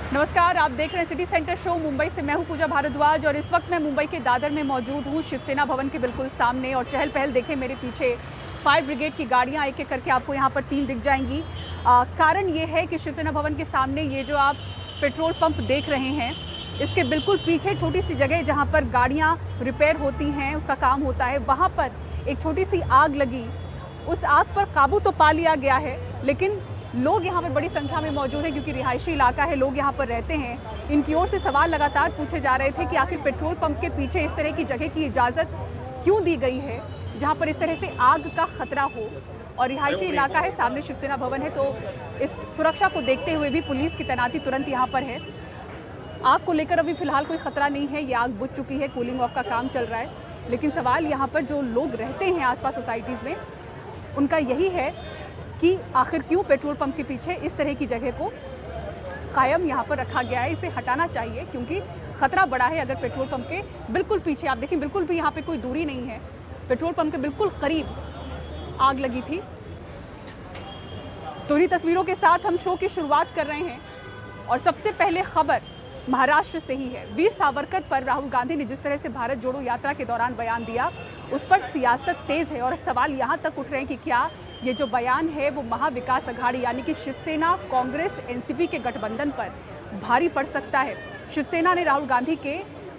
नमस्कार, आप देख रहे हैं सिटी सेंटर शो मुंबई से। मैं हूं पूजा भारद्वाज और इस वक्त मैं मुंबई के दादर में मौजूद हूं, शिवसेना भवन के बिल्कुल सामने। और चहल पहल देखें मेरे पीछे, फायर ब्रिगेड की गाड़ियां एक एक करके आपको यहां पर 3 दिख जाएंगी। कारण ये है कि शिवसेना भवन के सामने ये जो आप पेट्रोल पंप देख रहे हैं, इसके बिल्कुल पीछे छोटी सी जगह जहाँ पर गाड़ियाँ रिपेयर होती हैं, उसका काम होता है, वहाँ पर एक छोटी सी आग लगी। उस आग पर काबू तो पा लिया गया है, लेकिन लोग यहाँ पर बड़ी संख्या में मौजूद हैं क्योंकि रिहायशी इलाका है, लोग यहाँ पर रहते हैं। इनकी ओर से सवाल लगातार पूछे जा रहे थे कि आखिर पेट्रोल पंप के पीछे इस तरह की जगह की इजाज़त क्यों दी गई है जहाँ पर इस तरह से आग का खतरा हो। और रिहायशी इलाका है, सामने शिवसेना भवन है, तो इस सुरक्षा को देखते हुए भी पुलिस की तैनाती तुरंत यहाँ पर है। आग को लेकर अभी फिलहाल कोई खतरा नहीं है, ये आग बुझ चुकी है, कूलिंग ऑफ का काम चल रहा है। लेकिन सवाल यहाँ पर जो लोग रहते हैं आसपास सोसाइटीज़ में, उनका यही है कि आखिर क्यों पेट्रोल पंप के पीछे इस तरह की जगह को कायम यहाँ पर रखा गया है। इसे हटाना चाहिए क्योंकि खतरा बड़ा है। अगर पेट्रोल पंप के बिल्कुल पीछे आप देखें, बिल्कुल भी यहाँ पे कोई दूरी नहीं है, पेट्रोल पंप के बिल्कुल करीब आग लगी थी। तो इन्हीं तस्वीरों के साथ हम शो की शुरुआत कर रहे हैं और सबसे पहले खबर महाराष्ट्र से ही है। वीर सावरकर पर राहुल गांधी ने जिस तरह से भारत जोड़ो यात्रा के दौरान बयान दिया, उस पर सियासत तेज है और सवाल यहाँ तक उठ रहे हैं कि क्या ये जो बयान है वो महाविकास अघाड़ी यानी कि शिवसेना, कांग्रेस, एनसीपी के गठबंधन पर भारी पड़ सकता है। शिवसेना ने राहुल गांधी के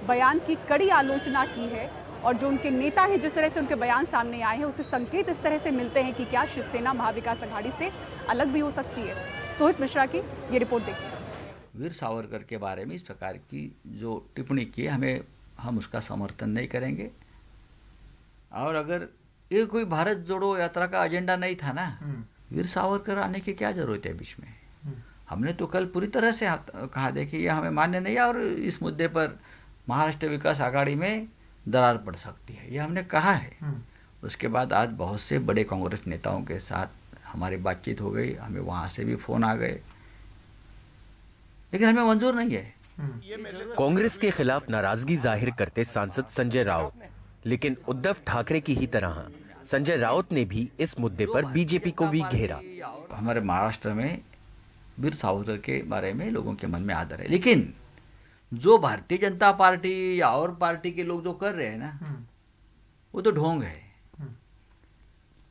बयान की कड़ी आलोचना की है और जो उनके नेता हैं, जिस तरह से उनके बयान सामने आए हैं, उससे संकेत इस तरह से मिलते हैं कि क्या शिवसेना महाविकास अघाड़ी से अलग भी हो सकती है। सोहित मिश्रा की ये रिपोर्ट देखिए। वीर सावरकर के बारे में इस प्रकार की जो टिप्पणी की, हम उसका समर्थन नहीं करेंगे। और अगर ये कोई भारत जोड़ो यात्रा का एजेंडा नहीं था ना, वीर सावरकर आने की क्या जरूरत है बीच में। हमने तो कल पूरी तरह से कहा देखिए ये हमें मान्य नहीं है और इस मुद्दे पर महाराष्ट्र विकास आघाड़ी में दरार पड़ सकती है, ये हमने कहा है। उसके बाद आज बहुत से बड़े कांग्रेस नेताओं के साथ हमारी बातचीत हो गई, हमें वहाँ से भी फोन आ गए, लेकिन हमें मंजूर नहीं है। कांग्रेस के खिलाफ नाराजगी जाहिर करते सांसद संजय राउत, लेकिन उद्धव ठाकरे की ही तरह संजय राउत ने भी इस मुद्दे पर बीजेपी को भी घेरा। हमारे महाराष्ट्र में वीर सावरकर के बारे में लोगों के मन में आदर है, लेकिन जो भारतीय जनता पार्टी या और पार्टी के लोग जो कर रहे हैं ना, वो तो ढोंग है।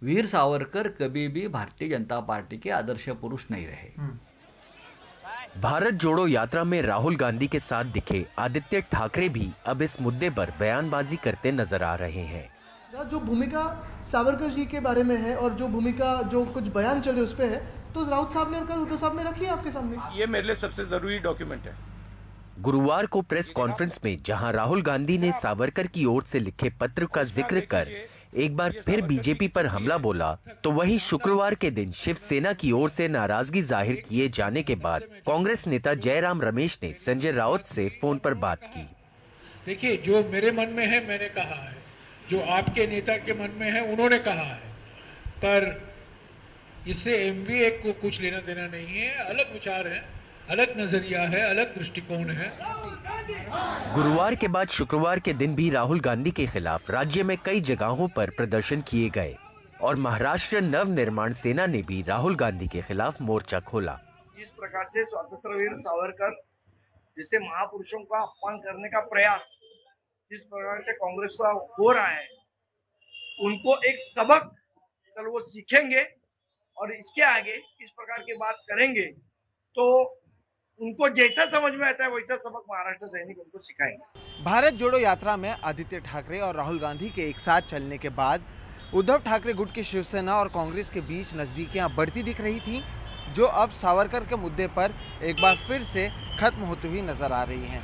वीर सावरकर कभी भी भारतीय जनता पार्टी के आदर्श पुरुष नहीं रहे। भारत जोड़ो यात्रा में राहुल गांधी के साथ दिखे आदित्य ठाकरे भी अब इस मुद्दे पर बयानबाजी करते नजर आ रहे हैं। जो भूमिका सावरकर जी के बारे में है और जो भूमिका जो कुछ बयान चल रहे उस पे है, तो राउत साहब ने और कल उद्धव साहब ने रखी है आपके सामने। ये मेरे लिए सबसे जरूरी डॉक्यूमेंट है। गुरुवार को प्रेस कॉन्फ्रेंस में जहां राहुल गांधी ने सावरकर की ओर से लिखे पत्र का जिक्र कर एक बार फिर बीजेपी पर हमला बोला, तो वहीं शुक्रवार के दिन शिवसेना की ओर से नाराजगी जाहिर किए जाने के बाद कांग्रेस नेता जयराम रमेश ने संजय राउत से फोन पर बात की। देखिए, जो मेरे मन में है मैंने कहा है, जो आपके नेता के मन में है उन्होंने कहा है, पर इससे एमवीए को कुछ लेना देना नहीं है। अलग विचार है, अलग नजरिया है, अलग दृष्टिकोण है। गुरुवार के बाद शुक्रवार के दिन भी राहुल गांधी के खिलाफ राज्य में कई जगहों पर प्रदर्शन किए गए और महाराष्ट्र नव निर्माण सेना ने भी राहुल गांधी के खिलाफ मोर्चा खोला। जिस प्रकार से स्वतंत्रवीर सावरकर जिसे महापुरुषों का अपमान करने का प्रयास जिस प्रकार से कांग्रेस का हो रहा है, उनको एक सबक कल वो सीखेंगे और इसके आगे इस प्रकार की बात करेंगे तो उनको जैसा समझ में आता है वैसा सबक महाराष्ट्र सैनिक उनको सिखाएंगे। भारत जोड़ो यात्रा में आदित्य ठाकरे और राहुल गांधी के एक साथ चलने के बाद उद्धव ठाकरे गुट की शिवसेना और कांग्रेस के बीच नजदीकियां बढ़ती दिख रही थी, जो अब सावरकर के मुद्दे पर एक बार फिर से खत्म होती हुई नजर आ रही हैं।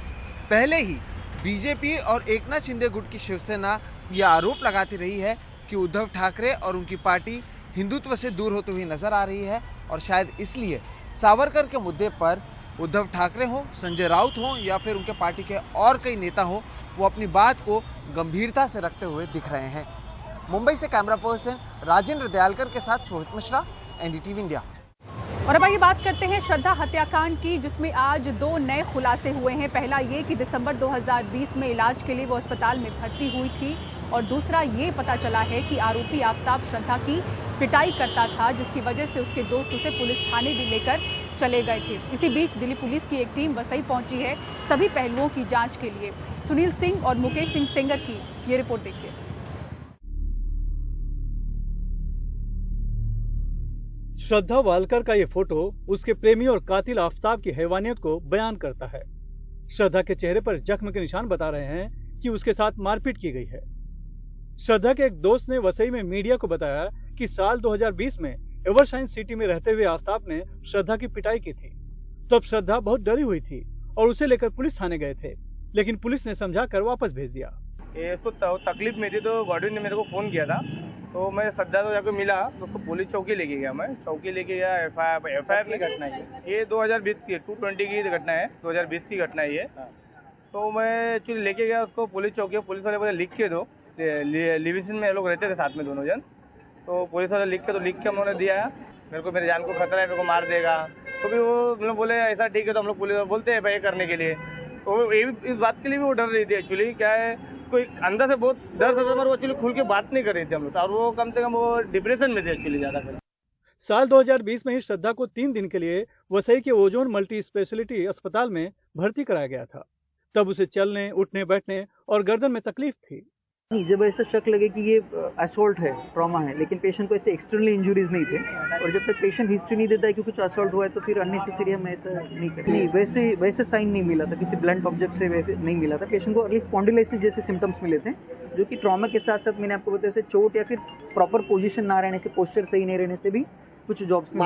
पहले ही बीजेपी और एकनाथ शिंदे गुट की शिवसेना यह आरोप लगाती रही है कि उद्धव ठाकरे और उनकी पार्टी हिंदुत्व से दूर होती हुई नजर आ रही है और शायद इसलिए सावरकर के मुद्दे पर उद्धव ठाकरे हो, संजय राउत हो या फिर उनके पार्टी के और कई नेता हो, वो अपनी बात को गंभीरता से रखते हुए दिख रहे हैं। मुंबई से कैमरा पर्सन राजेंद्र दयालकर के साथ सोहित मिश्रा, एनडीटीवी इंडिया। और अब आइए बात करते हैं श्रद्धा हत्याकांड की, जिसमें आज 2 नए खुलासे हुए हैं। पहला ये कि दिसंबर 2020 में इलाज के लिए वो अस्पताल में भर्ती हुई थी और दूसरा ये पता चला है कि आरोपी आफ्ताब श्रद्धा की पिटाई करता था, जिसकी वजह से उसके दोस्त उसे पुलिस थाने भी लेकर चले गए थे। इसी बीच दिल्ली पुलिस की एक टीम वसई पहुंची है सभी पहलुओं की जांच के लिए। सुनील सिंह और मुकेश सिंह सेंगर की ये रिपोर्ट देखिए। श्रद्धा वालकर का ये फोटो उसके प्रेमी और कातिल आफताब की हैवानियत को बयान करता है। श्रद्धा के चेहरे पर जख्म के निशान बता रहे हैं कि उसके साथ मारपीट की गई है। श्रद्धा के एक दोस्त ने वसई में मीडिया को बताया कि साल 2020 में एवरशाइन सिटी में रहते हुए आफताब ने श्रद्धा की पिटाई की थी। तब श्रद्धा बहुत डरी हुई थी और उसे लेकर पुलिस थाने गए थे, लेकिन पुलिस ने समझाकर वापस भेज दिया। तो तकलीफ में थी तो गॉडविन ने मेरे को फोन किया था, तो मैं श्रद्धा को जाकर मिला तो उसको पुलिस चौकी लेके गया। मैं चौकी लेके गया। एफआईआर की घटना है ये 2020 की 220 की घटना है, 2020 की घटना है ये। तो मैं एक्चुअली लेके गया उसको पुलिस चौकी। पुलिस वाले बोले लिख के दो, लिविंगस्टन में लोग रहते थे साथ में दोनों जन। तो पुलिस वाले लिख के उन्होंने दिया। मेरे को मेरे जान को खतरा है, मेरे को मार देगा। तो भी वो मतलब बोले ऐसा ठीक है, तो हम लोग पुलिस बोलते हैं एफआईआर करने के लिए। तो इस बात के लिए भी वो डर रही थी। एक्चुअली क्या है, कोई अंदर से बहुत डर था, पर वो एक्चुअली खुल के बात नहीं कर रही थी हम लोग, और वो कम से कम वो डिप्रेशन में थे एक्चुअली ज्यादा कर। साल 2020 में ही श्रद्धा को 3 दिन के लिए वसई के ओजोन मल्टी स्पेशलिटी अस्पताल में भर्ती कराया गया था। तब उसे चलने, उठने, बैठने और गर्दन में तकलीफ थी। जब ऐसा शक लगे कि ये असॉल्ट है, ट्रॉमा है, लेकिन पेशेंट को ऐसे एक्सटर्नली इंजुरीज नहीं थे, और जब तक पेशेंट हिस्ट्री नहीं देता है कि कुछ असॉल्ट हुआ है तो फिर अननेसेसरी हम ऐसा नहीं करते। नहीं, वैसे साइन नहीं मिला था, किसी ब्लंट ऑब्जेक्ट से नहीं मिला था। पेशेंट को अर्ली स्पॉन्डिलाइसिस जैसे सिम्टम्स मिले थे, जो कि ट्रॉमा के साथ साथ मैंने आपको बताया चोट या फिर प्रॉपर पोजीशन ना रहने से, पोस्चर सही नहीं रहने से भी कुछ जॉब्स में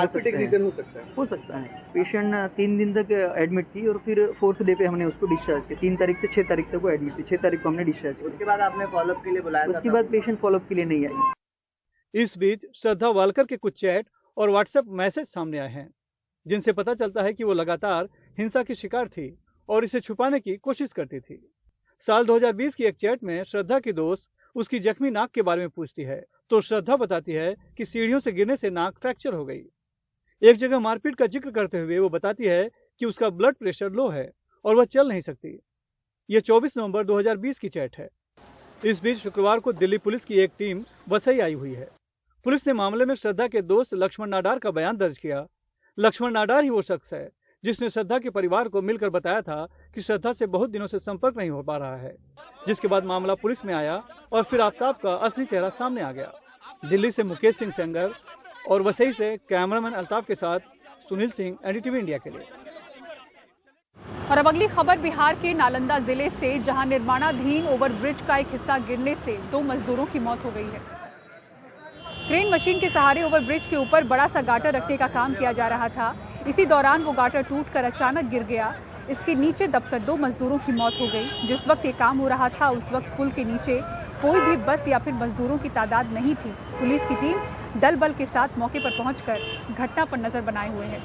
हो सकता है। पेशेंट 3 दिन तक एडमिट थी और फिर 4th डे पे हमने उसको डिस्चार्ज किया। 3 तारीख से 6 तारीख तक वो एडमिट थी। 6 तारीख को हमने डिस्चार्ज किया। उसके बाद आपने फॉलोअप के लिए बुलाया? उसके बाद पेशेंट फॉलोअप के लिए नहीं आई। इस बीच श्रद्धा वालकर के कुछ चैट और व्हाट्सएप मैसेज सामने आए हैं, जिनसे पता चलता है कि वो लगातार हिंसा की शिकार थी और इसे छुपाने की कोशिश करती थी। साल 2020 की एक चैट में श्रद्धा की दोस्त उसकी जख्मी नाक के बारे में पूछती है, तो श्रद्धा बताती है कि सीढ़ियों से गिरने से नाक फ्रैक्चर हो गई। एक जगह मारपीट का जिक्र करते हुए वो बताती है कि उसका ब्लड प्रेशर लो है और वह चल नहीं सकती। ये 24 नवंबर 2020 की चैट है। इस बीच शुक्रवार को दिल्ली पुलिस की एक टीम वसई आई हुई है। पुलिस ने मामले में श्रद्धा के दोस्त लक्ष्मण नाडार का बयान दर्ज किया। लक्ष्मण नाडार ही वो शख्स है जिसने श्रद्धा के परिवार को मिलकर बताया था कि श्रद्धा से बहुत दिनों से संपर्क नहीं हो पा रहा है, जिसके बाद मामला पुलिस में आया और फिर आफताब का असली चेहरा सामने आ गया। दिल्ली से मुकेश सिंह सेंगर और वसई से कैमरामैन अल्ताफ के साथ सुनील सिंह, एनडीटीवी इंडिया के लिए। और अब अगली खबर बिहार के नालंदा जिले से, जहां निर्माणाधीन ओवरब्रिज का एक हिस्सा गिरने से 2 मजदूरों की मौत हो गई है। क्रेन मशीन के सहारे ओवरब्रिज के ऊपर बड़ा सा गाटर रखने का काम किया जा रहा था। इसी दौरान वो गाटर टूटकर अचानक गिर गया। इसके नीचे दबकर 2 मजदूरों की मौत हो गई। जिस वक्त ये काम हो रहा था उस वक्त पुल के नीचे कोई भी बस या फिर मजदूरों की तादाद नहीं थी। पुलिस की टीम दल बल के साथ मौके पर पहुंचकर घटना पर नजर बनाए हुए है।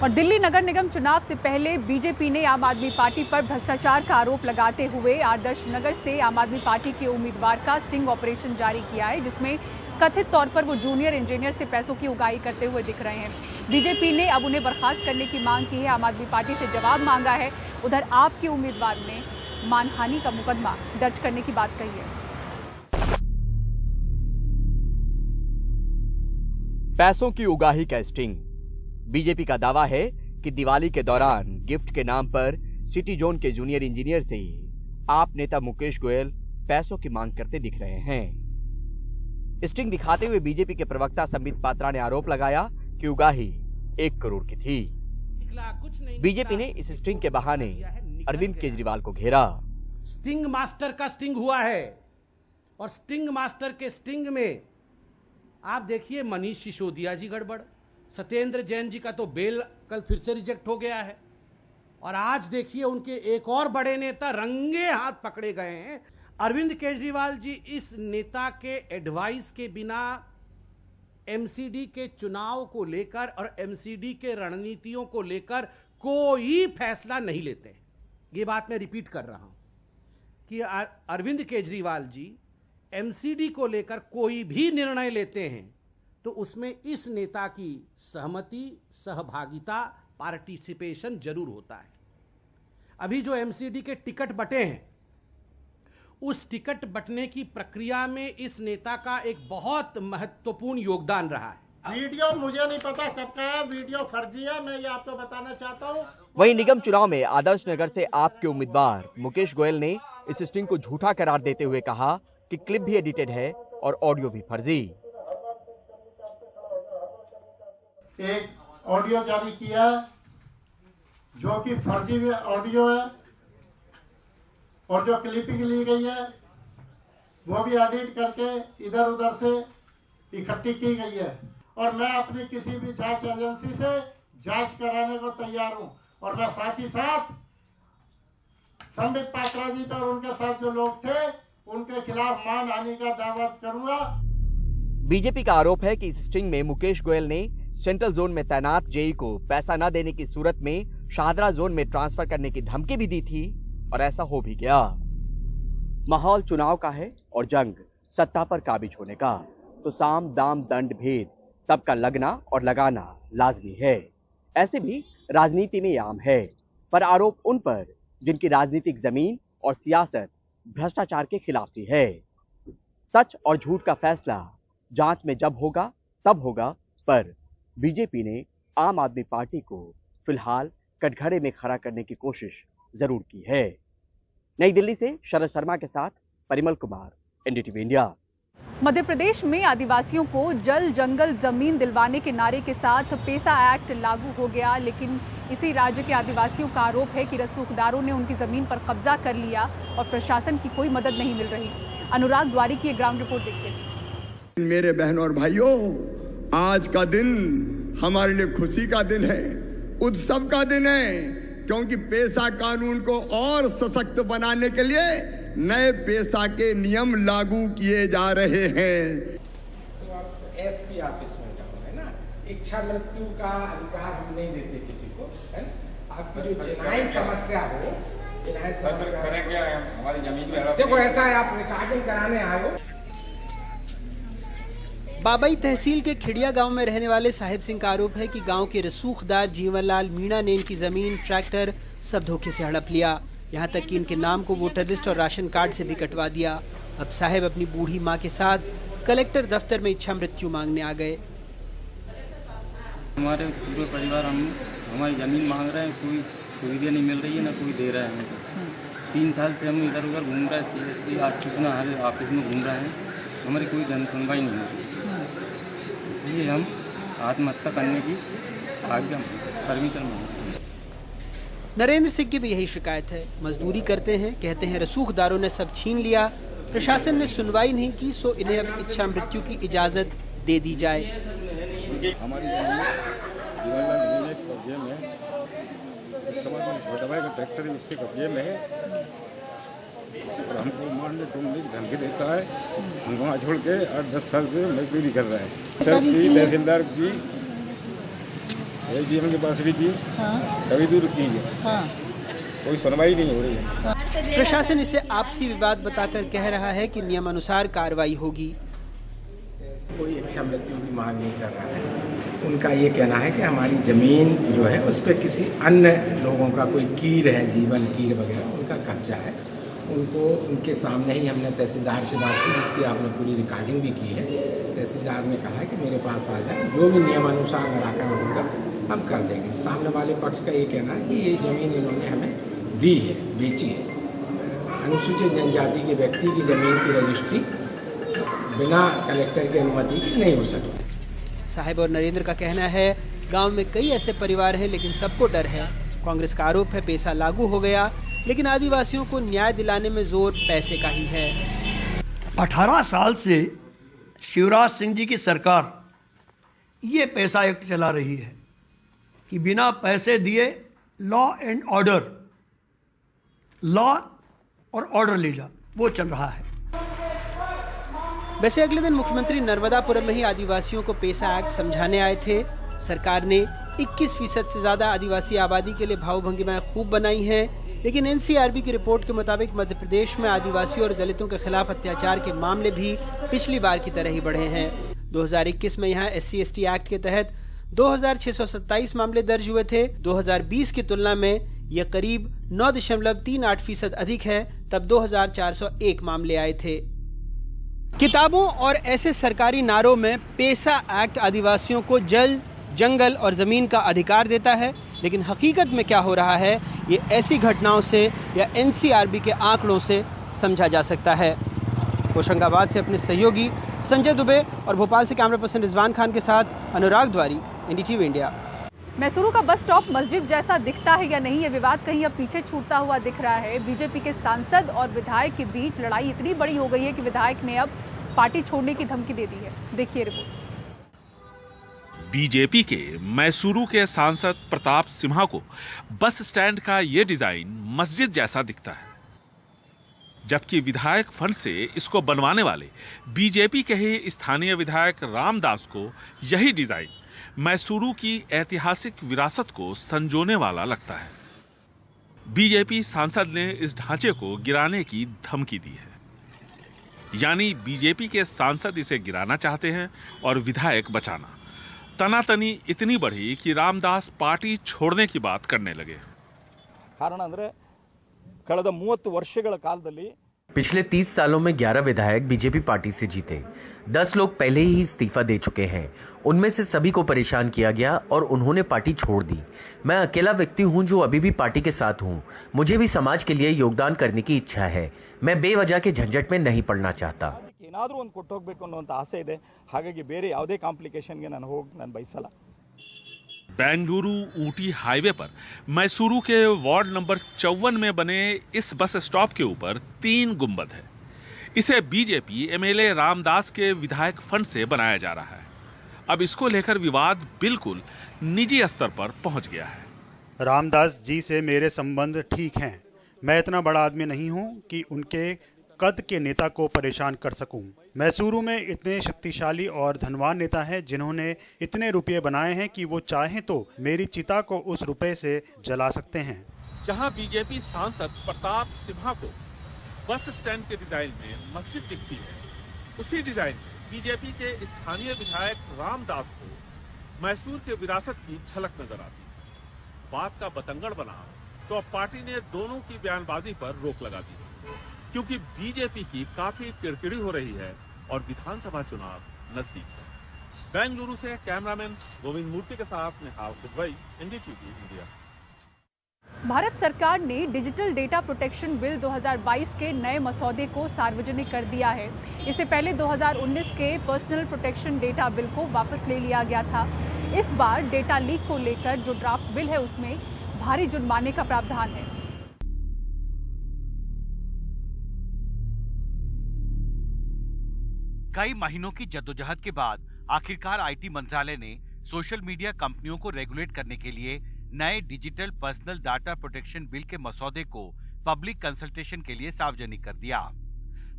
और दिल्ली नगर निगम चुनाव से पहले बीजेपी ने आम आदमी पार्टी पर भ्रष्टाचार का आरोप लगाते हुए आदर्श नगर से आम आदमी पार्टी के उम्मीदवार का स्टिंग ऑपरेशन जारी किया है, जिसमें कथित तौर पर वो जूनियर इंजीनियर से पैसों की उगाही करते हुए दिख रहे हैं। बीजेपी ने अब उन्हें बर्खास्त करने की मांग की है। आम आदमी पार्टी से जवाब मांगा है। उधर आपके उम्मीदवार ने मानहानि का मुकदमा दर्ज करने की बात कही है। पैसों की उगाही का स्टिंग। बीजेपी का दावा है कि दिवाली के दौरान गिफ्ट के नाम पर सिटी जोन के जूनियर इंजीनियर से ही आप नेता मुकेश गोयल पैसों की मांग करते दिख रहे हैं। स्टिंग दिखाते हुए बीजेपी के प्रवक्ता संबित पात्रा ने आरोप लगाया कि उगाही 1 करोड़ की थी। बीजेपी ने इस स्टिंग के बहाने अरविंद केजरीवाल को घेरा। स्टिंग मास्टर का स्टिंग हुआ है, और स्टिंग मास्टर के स्टिंग में आप देखिए मनीष सिसोदिया जी गड़बड़, सत्येंद्र जैन जी का तो बेल कल फिर से रिजेक्ट हो गया है, और आज देखिए उनके एक और बड़े नेता रंगे हाथ पकड़े गए हैं। अरविंद केजरीवाल जी इस नेता के एडवाइस के बिना एमसीडी के चुनाव को लेकर और एमसीडी के रणनीतियों को लेकर कोई फैसला नहीं लेते। ये बात मैं रिपीट कर रहा हूं कि अरविंद केजरीवाल जी एमसीडी को लेकर कोई भी निर्णय लेते हैं तो उसमें इस नेता की सहमति, सहभागिता, पार्टिसिपेशन जरूर होता है। अभी जो एमसीडी के टिकट बटे हैं उस टिकट बंटने की प्रक्रिया में इस नेता का एक बहुत महत्वपूर्ण योगदान रहा है। वीडियो मुझे नहीं पता कब का है, वीडियो फर्जी है, मैं ये आपको बताना चाहता हूँ। वहीं निगम चुनाव में आदर्श नगर से आप के उम्मीदवार मुकेश गोयल ने इस स्टिंग को झूठा करार देते हुए कहा कि क्लिप भी एडिटेड है और ऑडियो भी फर्जी। एक ऑडियो जारी किया जो कि फर्जी ऑडियो है और जो क्लिपिंग ली गई है वो भी एडिट करके इधर उधर से इकट्ठी की गई है और मैं अपनी किसी भी जांच एजेंसी से जांच कराने को तैयार हूं और मैं साथ ही साथ संबित पात्रा जी पर उनके साथ जो लोग थे उनके खिलाफ मानहानि का दावा करूंगा। बीजेपी का आरोप है कि इस स्टिंग में मुकेश गोयल ने सेंट्रल जोन में तैनात जेई को पैसा न देने की सूरत में शाहदरा जोन में ट्रांसफर करने की धमकी भी दी थी और ऐसा हो भी गया। माहौल चुनाव का है और जंग सत्ता पर काबिज होने का, तो साम दाम दंड भेद सबका लगना और लगाना लाजमी है। ऐसे भी राजनीति में आम है, पर आरोप उन पर जिनकी राजनीतिक जमीन और सियासत भ्रष्टाचार के खिलाफ ही है। सच और झूठ का फैसला जांच में जब होगा तब होगा, पर बीजेपी ने आम आदमी पार्टी को फिलहाल कटघरे में खड़ा करने की कोशिश जरूर की है। नई दिल्ली से शरद शर्मा के साथ परिमल कुमार, एनडीटीवी इंडिया। मध्य प्रदेश में आदिवासियों को जल जंगल जमीन दिलवाने के नारे के साथ पेसा एक्ट लागू हो गया, लेकिन इसी राज्य के आदिवासियों का आरोप है कि रसूखदारों ने उनकी जमीन पर कब्जा कर लिया और प्रशासन की कोई मदद नहीं मिल रही। अनुराग द्वारी की एक ग्राउंड रिपोर्ट देखते हैं। मेरे बहनों और भाइयों, आज का दिन हमारे लिए खुशी का दिन है, उत्सव का दिन है, क्योंकि पेशा कानून को और सशक्त बनाने के लिए नए पेशा के नियम लागू किए जा रहे हैं। तो आप एसपी ऑफिस में जाओगे ना, इच्छा मृत्यु का अधिकार हम नहीं देते किसी को, है? आपकी जो जिनाई समस्या हो, जिनाई समस्या हमारी जमीन में देखो ऐसा है, आप रिकॉर्डिंग कराने आए हो। बाबई तहसील के खिड़िया गांव में रहने वाले साहिब सिंह का आरोप है कि गांव के रसूखदार जीवनलाल मीणा ने इनकी जमीन, ट्रैक्टर सब धोखे से हड़प लिया। यहां तक कि इनके नाम को वोटर लिस्ट और राशन कार्ड से भी कटवा दिया। अब साहिब अपनी बूढ़ी मां के साथ कलेक्टर दफ्तर में इच्छा मृत्यु मांगने आ गए। हमारे पूरे परिवार हमारी जमीन मांग रहे हैं, कोई सुविधा नहीं मिल रही है, ना कोई दे रहा है। 3 साल से हम इधर उधर घूम रहे हैं, CSP ऑफिस में घूम रहे हैं, हमारी कोई जन सुनवाई नहीं होती, इसलिए हम आत्महत्या करने की आज्ञा परमिशन मांगते हैं। नरेंद्र सिंह की भी यही शिकायत है। मजदूरी करते हैं, कहते हैं रसूखदारों ने सब छीन लिया, प्रशासन ने सुनवाई नहीं की, सो इन्हें अब इच्छा मृत्यु की इजाजत दे दी जाए। हमारी ट्रैक्टर उसके कब्जे में है और हमको मान लो तुम धमकी देता है, हमको वहाँ छोड़ के 8-10 साल से मजदूरी कर रहा है। तहसीलदार की के पास भी थी, कभी दूर की है, कोई सुनवाई नहीं हो रही है। प्रशासन इसे आपसी विवाद बताकर कह रहा है कि नियमानुसार कार्रवाई होगी। कोई इच्छा मृत्यु की मांग नहीं कर रहा है। उनका ये कहना है कि हमारी ज़मीन जो है उस पर किसी अन्य लोगों का कोई कीर है, जीवन कीर वगैरह, उनका कब्जा है। उनको उनके सामने ही हमने तहसीलदार से बात की, जिसकी आपने पूरी रिकॉर्डिंग भी की है। तहसीलदार ने कहा है कि मेरे पास आ जाए, जो भी नियमानुसार निराकरण होगा हम कर देंगे। सामने वाले पक्ष का ये कहना है कि ये ज़मीन इन्होंने हमें दी है, बेची है। अनुसूचित जनजाति के व्यक्ति की ज़मीन की रजिस्ट्री बिना कलेक्टर की अनुमति की नहीं हो सकती। साहिब और नरेंद्र का कहना है गांव में कई ऐसे परिवार हैं, लेकिन सबको डर है। कांग्रेस का आरोप है पेशा लागू हो गया, लेकिन आदिवासियों को न्याय दिलाने में जोर पैसे का ही है। 18 साल से शिवराज सिंह जी की सरकार ये पैसा एक्ट चला रही है कि बिना पैसे दिए लॉ एंड ऑर्डर, लॉ और ऑर्डर ले जा, वो चल रहा है। वैसे अगले दिन मुख्यमंत्री नर्मदापुरम में ही आदिवासियों को पेशा एक्ट समझाने आए थे। सरकार ने 21% से ज्यादा आदिवासी आबादी के लिए भावभंगिमाएं खूब बनाई हैं, लेकिन एनसीआरबी की रिपोर्ट के मुताबिक मध्य प्रदेश में आदिवासियों और दलितों के खिलाफ अत्याचार के मामले भी पिछली बार की तरह ही बढ़े हैं। 2021 में यहाँ SC/ST एक्ट के तहत 2627 मामले दर्ज हुए थे। 2020 की तुलना में यह करीब 9.38% अधिक है, तब 2401 मामले आए थे। किताबों और ऐसे सरकारी नारों में पेसा एक्ट आदिवासियों को जल, जंगल और जमीन का अधिकार देता है, लेकिन हकीकत में क्या हो रहा है ये ऐसी घटनाओं से या एनसीआरबी के आंकड़ों से समझा जा सकता है। होशंगाबाद से अपने सहयोगी संजय दुबे और भोपाल से कैमरा पर्सन रिजवान खान के साथ अनुराग द्वारी, एनडीटीवी इंडिया। मैसूरू का बस स्टॉप मस्जिद जैसा दिखता है या नहीं, ये विवाद कहीं अब पीछे छूटता हुआ दिख रहा है। बीजेपी के सांसद और विधायक के बीच लड़ाई इतनी बड़ी हो गई है कि विधायक ने अब पार्टी छोड़ने की धमकी दे दी है। देखिए रिपोर्ट। बीजेपी के मैसूरू के सांसद प्रताप सिम्हा को बस स्टैंड का ये डिजाइन मस्जिद जैसा दिखता है, जबकि विधायक फंड से इसको बनवाने वाले बीजेपी के ही स्थानीय विधायक रामदास को यही डिजाइन मैसूरू की ऐतिहासिक विरासत को संजोने वाला लगता है। बीजेपी सांसद ने इस ढांचे को गिराने की धमकी दी है, यानी बीजेपी के सांसद इसे गिराना चाहते हैं और विधायक बचाना। तनातनी इतनी बढ़ी कि रामदास पार्टी छोड़ने की बात करने लगे। कारण ಅಂದ್ರೆ ಕಳೆದ 30 ವರ್ಷಗಳ ಕಾಲದಲ್ಲಿ पिछले 30 सालों में 11 विधायक बीजेपी पार्टी से जीते। 10 लोग पहले ही इस्तीफा दे चुके हैं। उनमें से सभी को परेशान किया गया और उन्होंने पार्टी छोड़ दी। मैं अकेला व्यक्ति हूं जो अभी भी पार्टी के साथ हूं। मुझे भी समाज के लिए योगदान करने की इच्छा है। मैं बेवजह के झंझट में नहीं पड़ना चाहता। ಏನಾದರೂ ಒಂದು ಕೊಟ್ಟು ಹೋಗಬೇಕು ಅನ್ನುವಂತ ಆಸೆ ಇದೆ, ಹಾಗಾಗಿ ಬೇರೆ ಯಾವುದೇ ಕಾಂಪ್ಲಿಕೇಶನ್ಗೆ ನಾನು ಬಯಸಲ್ಲ। बेंगलुरु ऊटी हाईवे पर मैसूरू के वार्ड नंबर 54 में बने इस बस स्टॉप के ऊपर 3 गुंबद है। इसे बीजेपी एमएलए रामदास के विधायक फंड से बनाया जा रहा है। अब इसको लेकर विवाद बिल्कुल निजी स्तर पर पहुंच गया है। रामदास जी से मेरे संबंध ठीक हैं। मैं इतना बड़ा आदमी नहीं हूं कि उनके कद के नेता को परेशान कर सकूं। मैसूरू में इतने शक्तिशाली और धनवान नेता हैं जिन्होंने इतने रुपये बनाए हैं कि वो चाहें तो मेरी चिता को उस रुपए से जला सकते हैं। जहां बीजेपी सांसद प्रताप सिम्हा को बस स्टैंड के डिजाइन में मस्जिद दिखती है, उसी डिजाइन में बीजेपी के स्थानीय विधायक रामदास को मैसूर के विरासत की झलक नजर आती। बात का बतंगड़ बना तो अब पार्टी ने दोनों की बयानबाजी पर रोक लगा दी, क्योंकि बीजेपी की काफी किरकिरी हो रही है और विधानसभा चुनाव नजदीक है। बेंगलुरु से कैमरामैन गोविंद मूर्ति के साथ निहाल खुदवई, एनडीटीवी इंडिया। भारत सरकार ने डिजिटल डेटा प्रोटेक्शन बिल 2022 के नए मसौदे को सार्वजनिक कर दिया है। इससे पहले 2019 के पर्सनल प्रोटेक्शन डेटा बिल को वापस ले लिया गया था। इस बार डेटा लीक को लेकर जो ड्राफ्ट बिल है उसमें भारी जुर्माने का प्रावधान है। कई महीनों की जद्दोजहद के बाद आखिरकार आईटी मंत्रालय ने सोशल मीडिया कंपनियों को रेगुलेट करने के लिए नए digital personal data protection bill के मसौदे को पब्लिक कंसल्टेशन के लिए सार्वजनिक कर दिया।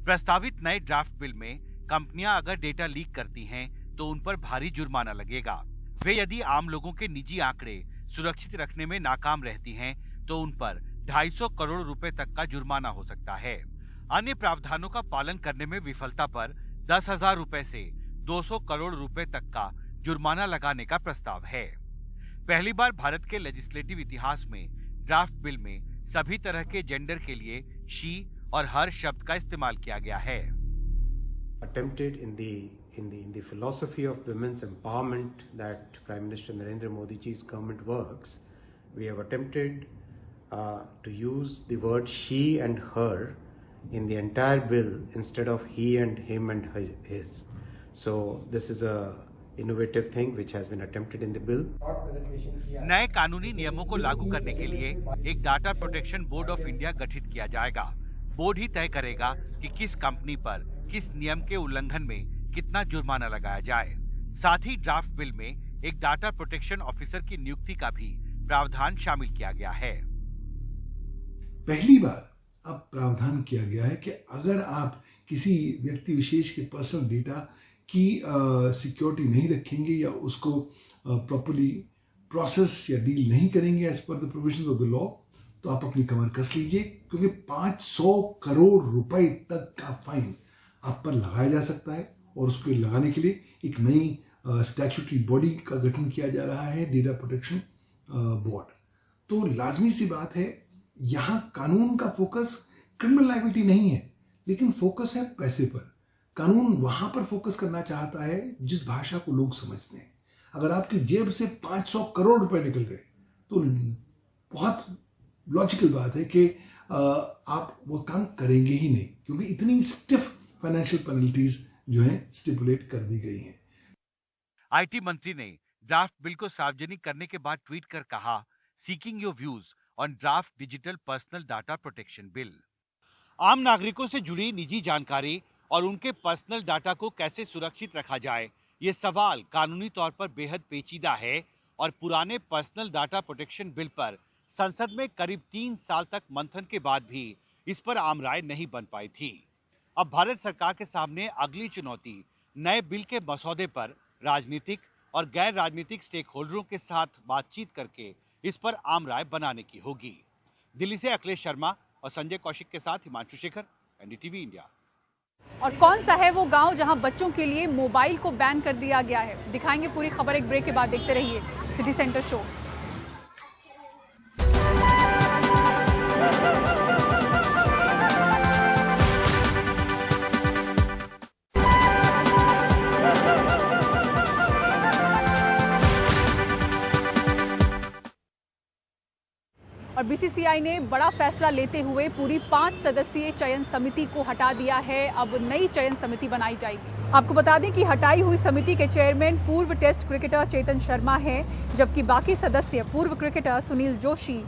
प्रस्तावित नए ड्राफ्ट बिल में कंपनियां अगर डेटा लीक करती हैं तो उन पर भारी जुर्माना लगेगा। वे यदि आम लोगों के निजी आंकड़े सुरक्षित रखने में नाकाम रहती हैं तो उन पर 250 करोड़ रुपए तक का जुर्माना हो सकता है। अन्य प्रावधानों का पालन करने में विफलता पर 10,000 रुपए से 200 करोड़ रुपए तक का जुर्माना लगाने का प्रस्ताव है। पहली बार भारत के लेजिस्लेटिव इतिहास में ड्राफ्ट बिल में सभी तरह के जेंडर के लिए शी और हर शब्द का इस्तेमाल किया गया है। Attempted in the philosophy of women's empowerment that Prime Minister Narendra Modi ji's government works, we have attempted to use the word she and her in the entire bill instead of he and him and his. So this is a innovative thing which has been attempted in the bill. नए कानूनी नियमों को लागू करने के लिए एक data protection board of India गठित किया जाएगा। बोर्ड ही तय करेगा कि किस कंपनी पर किस नियम के उल्लंघन में कितना जुर्माना लगाया जाए। साथ ही ड्राफ्ट बिल में एक डाटा प्रोटेक्शन ऑफिसर की नियुक्ति का भी प्रावधान शामिल किया गया है। पहली बार अब प्रावधान किया गया है कि अगर आप किसी व्यक्ति विशेष के पर्सनल डेटा की सिक्योरिटी नहीं रखेंगे या उसको प्रॉपर्ली प्रोसेस या डील नहीं करेंगे as per the provisions of the law, तो आप अपनी कमर कस लीजिए, क्योंकि 500 करोड़ रुपए तक का फाइन आप पर लगाया जा सकता है। और उसको लगाने के लिए एक नई स्टैट्यूटरी बॉडी का गठन किया जा रहा है, डेटा प्रोटेक्शन बोर्ड। तो लाजमी सी बात है, यहां कानून का फोकस क्रिमिनल लायबिलिटी नहीं है, लेकिन फोकस है पैसे पर। कानून वहां पर फोकस करना चाहता है जिस भाषा को लोग समझते हैं। अगर आपकी जेब से 500 करोड़ रुपए निकल गए तो बहुत लॉजिकल बात है कि आप वो काम करेंगे ही नहीं, क्योंकि इतनी स्टिफ फाइनेंशियल पेनल्टीज जो है स्टिपुलेट कर दी गई हैं। आईटी मंत्री ने ड्राफ्ट बिल को सार्वजनिक करने के बाद ट्वीट कर कहा, seeking your views on draft digital personal data protection bill. आम नागरिकों से जुड़ी निजी जानकारी और उनके पर्सनल डाटा को कैसे सुरक्षित रखा जाए, ये सवाल कानूनी तौर पर बेहद पेचीदा है और पुराने पर्सनल डाटा प्रोटेक्शन बिल पर संसद में करीब 3 साल तक मंथन के बाद भी इस पर आम राय नहीं बन पाई थी। अब भारत सरकार के सामने अगली चुनौती नए बिल के मसौदे पर राजनीतिक और गैर राजनीतिक स्टेक होल्डरों के साथ बातचीत करके इस पर आम राय बनाने की होगी। दिल्ली से अखिलेश शर्मा और संजय कौशिक के साथ हिमांशु शेखर, एनडीटीवी इंडिया। और कौन सा है वो गांव जहां बच्चों के लिए मोबाइल को बैन कर दिया गया है, दिखाएंगे पूरी खबर एक ब्रेक के बाद। देखते रहिए सिटी सेंटर शो। और बीसीसीआई ने बड़ा फैसला लेते हुए पूरी 5 सदस्यीय चयन समिति को हटा दिया है। अब नई चयन समिति बनाई जाएगी। आपको बता दें कि हटाई हुई समिति के चेयरमैन पूर्व टेस्ट क्रिकेटर चेतन शर्मा हैं, जबकि बाकी सदस्य पूर्व क्रिकेटर सुनील जोशी,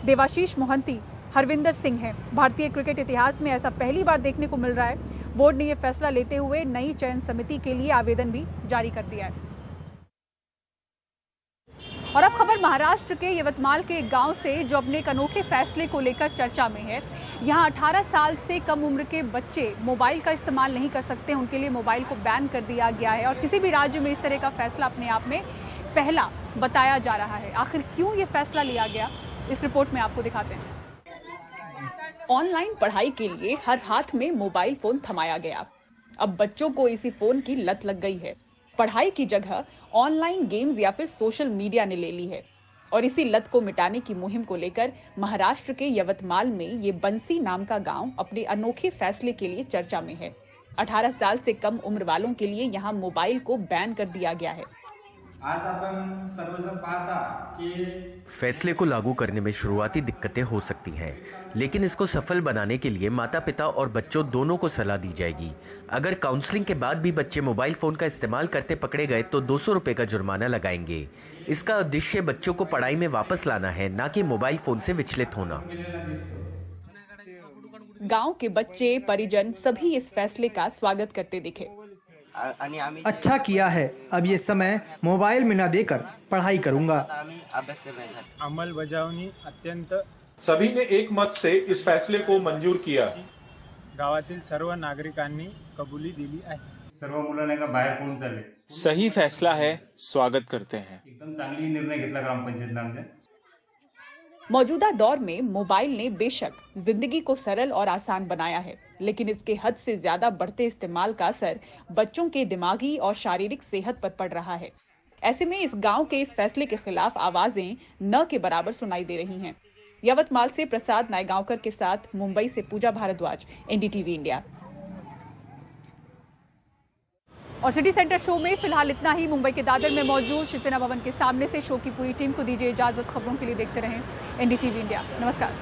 देवाशीष मोहंती, हरविंदर सिंह हैं। भारतीय क्रिकेट इतिहास में ऐसा पहली बार देखने को मिल रहा है। बोर्ड ने यह फैसला लेते हुए नई चयन समिति के लिए आवेदन भी जारी कर दिया है। और अब खबर महाराष्ट्र के यवतमाल के एक गांव से, जो अपने एक अनोखे फैसले को लेकर चर्चा में है। यहां 18 साल से कम उम्र के बच्चे मोबाइल का इस्तेमाल नहीं कर सकते, उनके लिए मोबाइल को बैन कर दिया गया है। और किसी भी राज्य में इस तरह का फैसला अपने आप में पहला बताया जा रहा है। आखिर क्यों ये फैसला लिया गया, इस रिपोर्ट में आपको दिखाते हैं। ऑनलाइन पढ़ाई के लिए हर हाथ में मोबाइल फोन थमाया गया। अब बच्चों को इसी फोन की लत लग गई है। पढ़ाई की जगह ऑनलाइन गेम्स या फिर सोशल मीडिया ने ले ली है। और इसी लत को मिटाने की मुहिम को लेकर महाराष्ट्र के यवतमाल में ये बंसी नाम का गांव अपने अनोखे फैसले के लिए चर्चा में है। 18 साल से कम उम्र वालों के लिए यहां मोबाइल को बैन कर दिया गया है। आज आपण सर्वजण पाहता की फैसले को लागू करने में शुरुआती दिक्कतें हो सकती हैं, लेकिन इसको सफल बनाने के लिए माता पिता और बच्चों दोनों को सलाह दी जाएगी। अगर काउंसलिंग के बाद भी बच्चे मोबाइल फोन का इस्तेमाल करते पकड़े गए तो 200 रुपए का जुर्माना लगाएंगे। इसका उद्देश्य बच्चों को पढ़ाई में वापस लाना है, न कि मोबाइल फोन से विचलित होना। गांव के बच्चे, परिजन सभी इस फैसले का स्वागत करते दिखे। अच्छा किया है, अब ये समय मोबाइल में न देकर पढ़ाई करूंगा। अंमलबजावणी अत्यंत सभी ने एक मत से इस फैसले को मंजूर किया। गावातील सर्व नागरिकांनी कबुली दिली आहे। सर्व मुलांना का बाहेर फोन चालले। सही फैसला है, स्वागत करते हैं। एकदम चांगली निर्णय घेतला ग्रामपंचायत आमच्या। मौजूदा दौर में मोबाइल ने बेशक जिंदगी को सरल और आसान बनाया है, लेकिन इसके हद से ज्यादा बढ़ते इस्तेमाल का असर बच्चों के दिमागी और शारीरिक सेहत पर पड़ रहा है। ऐसे में इस गांव के इस फैसले के खिलाफ आवाजें न के बराबर सुनाई दे रही हैं। यवतमाल से प्रसाद नायगांवकर के साथ मुंबई से पूजा भारद्वाज, एनडीटीवी इंडिया। और सिटी सेंटर शो में फिलहाल इतना ही। मुंबई के दादर में मौजूद शिवसेना भवन के सामने से शो की पूरी टीम को दीजिए इजाजत। खबरों के लिए देखते रहें एनडीटीवी इंडिया। नमस्कार।